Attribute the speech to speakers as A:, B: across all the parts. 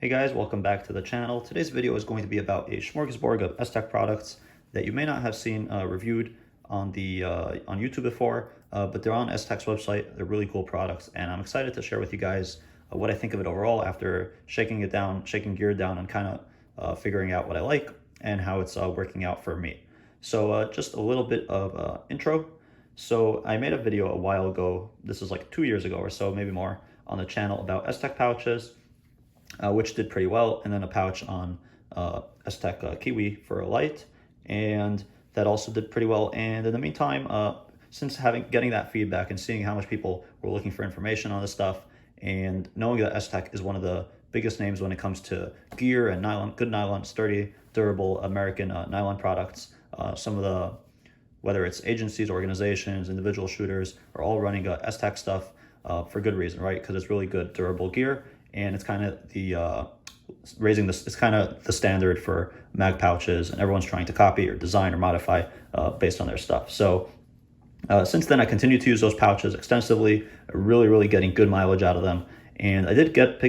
A: Hey guys, welcome back to the channel. Today's video is going to be about a smorgasbord of Esstac products that you may not have seen reviewed on on YouTube before, but they're on Esstac's website. They're really cool products, and I'm excited to share with you guys what I think of it overall after shaking gear down, and kind of figuring out what I like and how it's working out for me. So just a little bit of intro. So I made a video a while ago, this is like 2 years ago or so, maybe more, on the channel about Esstac pouches, which did pretty well, and then a pouch on Esstac Kiwi for a light, and that also did pretty well. And in the meantime, since getting that feedback and seeing how much people were looking for information on this stuff, and knowing that Esstac is one of the biggest names when it comes to gear and good nylon, sturdy, durable American nylon products, some of the, whether it's agencies, organizations, individual shooters, are all running Esstac stuff for good reason, right? Because it's really good, durable gear, and it's kind of the it's kind of the standard for mag pouches, and everyone's trying to copy or design or modify based on their stuff. So since then, I continued to use those pouches extensively, really getting good mileage out of them. And I did get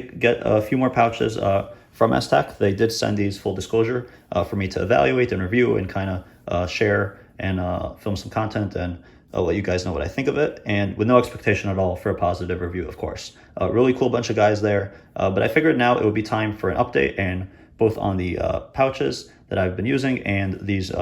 A: a few more pouches from Esstac. They did send these, full disclosure, for me to evaluate and review and kind of share and film some content, and I'll let you guys know what I think of it, and with no expectation at all for a positive review, of course. Really cool bunch of guys there, but I figured now it would be time for an update, and both on the pouches that I've been using and these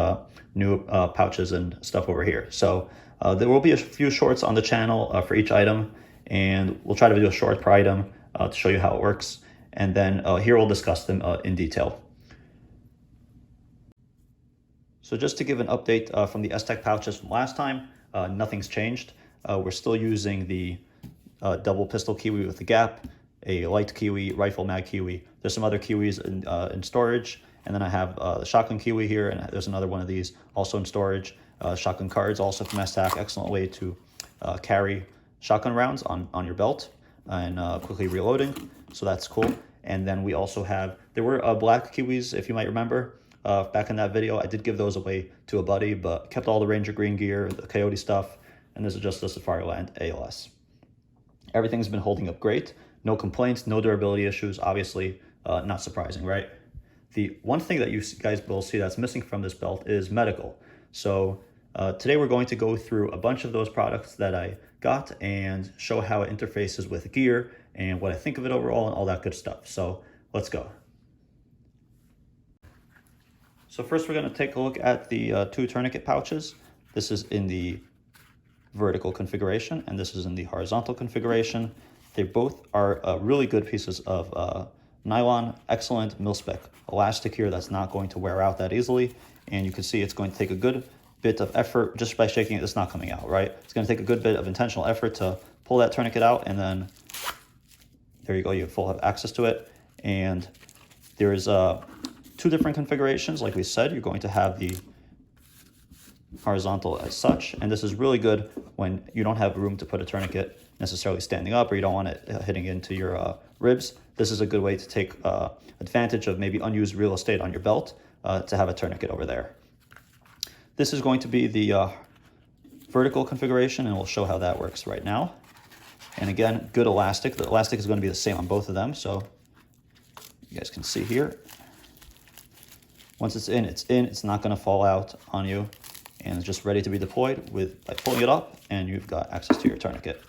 A: new pouches and stuff over here. So there will be a few shorts on the channel for each item, and we'll try to do a short per item to show you how it works, and then here we'll discuss them in detail. So just to give an update from the Esstac pouches from last time, nothing's changed. We're still using the double pistol Kiwi with the gap, a light Kiwi, rifle mag Kiwi. There's some other Kiwis in storage, and then I have the shotgun Kiwi here, and there's another one of these also in storage. Shotgun cards also from Esstac, excellent way to carry shotgun rounds on your belt and quickly reloading, so that's cool. And then we also have, there were black Kiwis, if you might remember. Back in that video, I did give those away to a buddy, but kept all the Ranger Green gear, the Coyote stuff, and this is just the Safariland ALS. Everything's been holding up great. No complaints, no durability issues, obviously, not surprising, right? The one thing that you guys will see that's missing from this belt is medical. So today we're going to go through a bunch of those products that I got and show how it interfaces with gear and what I think of it overall and all that good stuff. So let's go. So first we're going to take a look at the two tourniquet pouches. This is in the vertical configuration, and this is in the horizontal configuration. They both are really good pieces of nylon, excellent mil-spec elastic here that's not going to wear out that easily. And you can see it's going to take a good bit of effort just by shaking it. It's not coming out, right? It's going to take a good bit of intentional effort to pull that tourniquet out, and then there you go, you have access to it. And there's two different configurations. Like we said, you're going to have the horizontal as such, and this is really good when you don't have room to put a tourniquet necessarily standing up, or you don't want it hitting into your ribs. This is a good way to take advantage of maybe unused real estate on your belt to have a tourniquet over there. This is going to be the vertical configuration, and we'll show how that works right now. And again, good elastic. The elastic is going to be the same on both of them, so you guys can see here. Once it's in, it's not going to fall out on you, and it's just ready to be deployed by pulling it up, and you've got access to your tourniquet.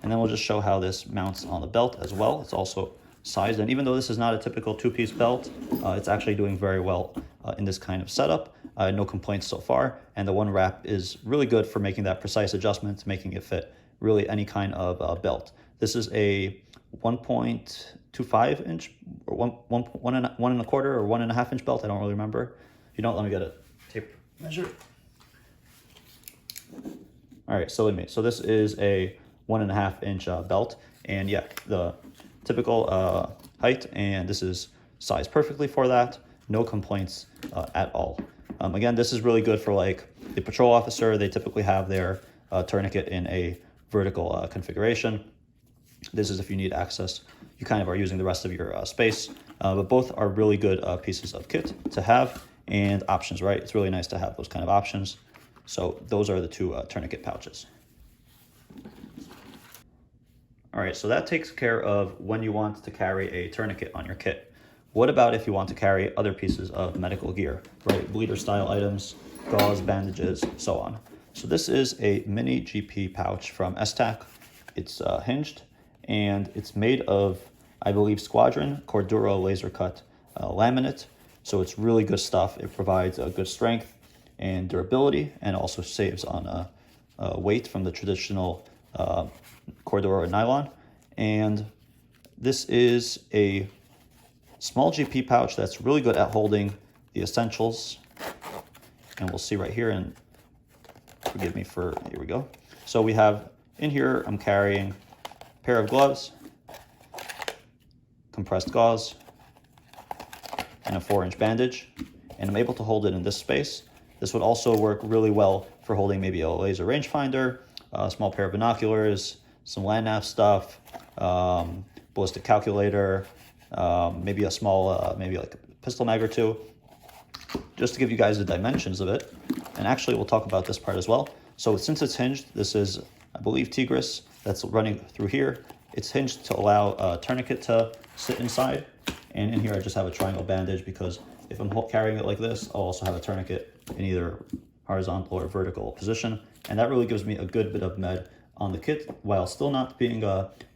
A: And then we'll just show how this mounts on the belt as well. It's also sized, and even though this is not a typical two-piece belt, it's actually doing very well in this kind of setup. No complaints so far, and the one wrap is really good for making that precise adjustment, making it fit really any kind of belt. This is a 1.25 inch or one and a quarter or 1.5 inch belt. I don't really remember. If you don't, let me get a tape measure. All right, so this is a 1.5 inch belt, and yeah, the typical height, and this is sized perfectly for that. No complaints at all. Again, this is really good for like the patrol officer. They typically have their tourniquet in a vertical configuration. This is if you need access. You kind of are using the rest of your space, but both are really good pieces of kit to have and options, right? It's really nice to have those kind of options. So those are the two tourniquet pouches. All right, so that takes care of when you want to carry a tourniquet on your kit. What about if you want to carry other pieces of medical gear, right? Bleeder style items, gauze, bandages, so on. So this is a mini GP pouch from Esstac. It's hinged, and it's made of, I believe, Squadron Cordura laser cut laminate. So it's really good stuff. It provides a good strength and durability, and also saves on weight from the traditional Cordura or nylon. And this is a small GP pouch that's really good at holding the essentials. And we'll see right here, and forgive me for, here we go. So we have in here, I'm carrying a pair of gloves, compressed gauze, and a 4-inch bandage, and I'm able to hold it in this space. This would also work really well for holding maybe a laser rangefinder, a small pair of binoculars, some land nav stuff, ballistic calculator, maybe a small, maybe like a pistol mag or two, just to give you guys the dimensions of it. And actually, we'll talk about this part as well. So since it's hinged, this is, I believe, Tigris that's running through here. It's hinged to allow a tourniquet to sit inside. And in here, I just have a triangle bandage, because if I'm carrying it like this, I'll also have a tourniquet in either horizontal or vertical position. And that really gives me a good bit of med on the kit while still not being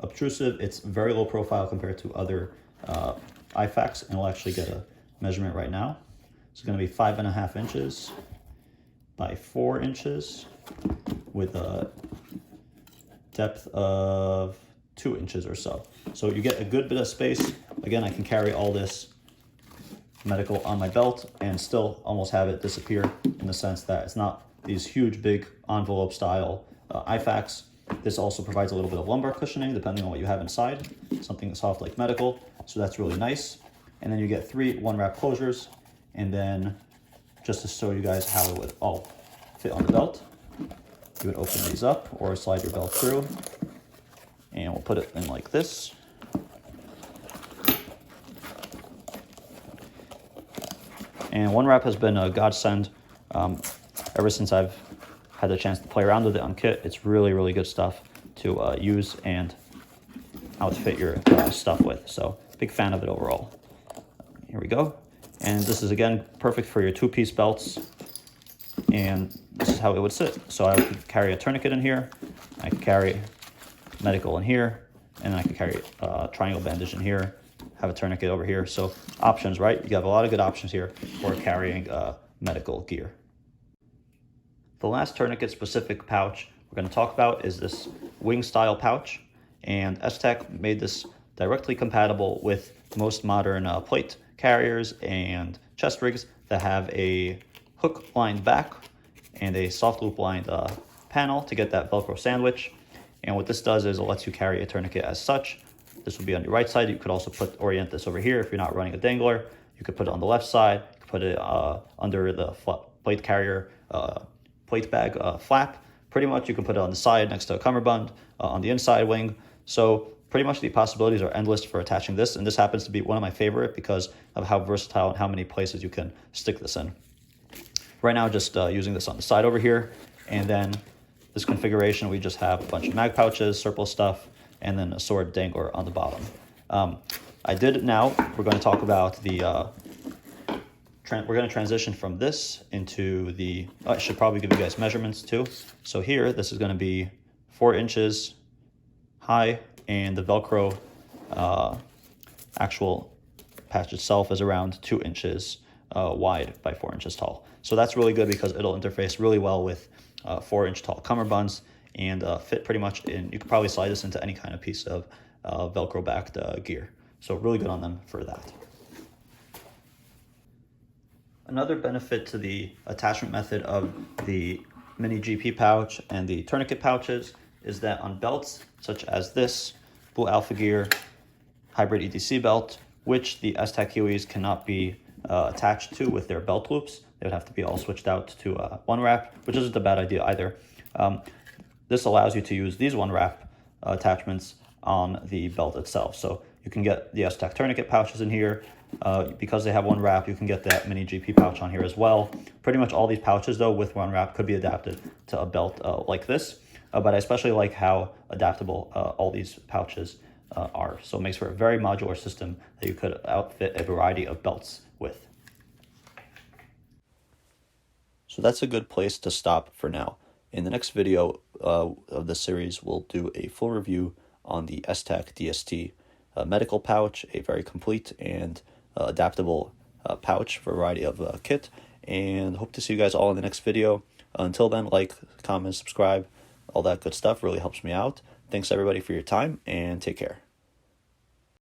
A: obtrusive. It's very low profile compared to other IFAKs, and we'll actually get a measurement right now. It's going to be 5.5 inches by 4 inches with a depth of 2 inches or so. So you get a good bit of space. Again, I can carry all this medical on my belt and still almost have it disappear, in the sense that it's not these huge, big envelope style IFAKs. This also provides a little bit of lumbar cushioning depending on what you have inside, something soft like medical. So that's really nice. And then you get 3 1-wrap closures. And then just to show you guys how it would all fit on the belt, you would open these up or slide your belt through, and we'll put it in like this. And 1-wrap has been a godsend ever since I've had the chance to play around with it on kit. It's really, really good stuff to use and outfit your stuff with. So big fan of it overall. Here we go. And this is, again, perfect for your 2-piece belts. And this is how it would sit. So I could carry a tourniquet in here. I could carry medical in here. And I could carry a triangle bandage in here. Have a tourniquet over here. So options, right? You have a lot of good options here for carrying medical gear. The last tourniquet-specific pouch we're going to talk about is this wing-style pouch. And Esstac made this directly compatible with most modern plate carriers and chest rigs that have a hook-lined back and a soft loop-lined panel to get that Velcro sandwich. And what this does is it lets you carry a tourniquet as such. This will be on your right side. You could also orient this over here if you're not running a dangler. You could put it on the left side. You could put it under the plate carrier plate bag flap. Pretty much you can put it on the side next to a cummerbund on the inside wing. So pretty much the possibilities are endless for attaching this, and this happens to be one of my favorite because of how versatile and how many places you can stick this in. Right now, just using this on the side over here, and then this configuration, we just have a bunch of mag pouches, surplus stuff, and then a sword dangler on the bottom. We're going to talk about the, we're going to transition from this into the, I should probably give you guys measurements too. So here, this is going to be 4 inches high, and the Velcro actual patch itself is around 2 inches wide by 4 inches tall. So that's really good because it'll interface really well with 4-inch tall cummerbunds and fit pretty much in. You could probably slide this into any kind of piece of Velcro backed gear. So really good on them for that. Another benefit to the attachment method of the mini GP pouch and the tourniquet pouches is that on belts such as this Blue Alpha Gear hybrid EDC belt, which the Esstac Hueys cannot be attached to with their belt loops. They would have to be all switched out to 1-wrap, which isn't a bad idea either. This allows you to use these 1-wrap attachments on the belt itself. So you can get the Esstac tourniquet pouches in here. Because they have 1-wrap, you can get that mini GP pouch on here as well. Pretty much all these pouches, though, with 1-wrap could be adapted to a belt like this. But I especially like how adaptable all these pouches are. So it makes for a very modular system that you could outfit a variety of belts with. So that's a good place to stop for now. In the next video of this series, we'll do a full review on the Esstac DST medical pouch, a very complete and adaptable pouch for a variety of kit, and hope to see you guys all in the next video. Until then, like, comment, subscribe, all that good stuff really helps me out. Thanks everybody for your time, and take care.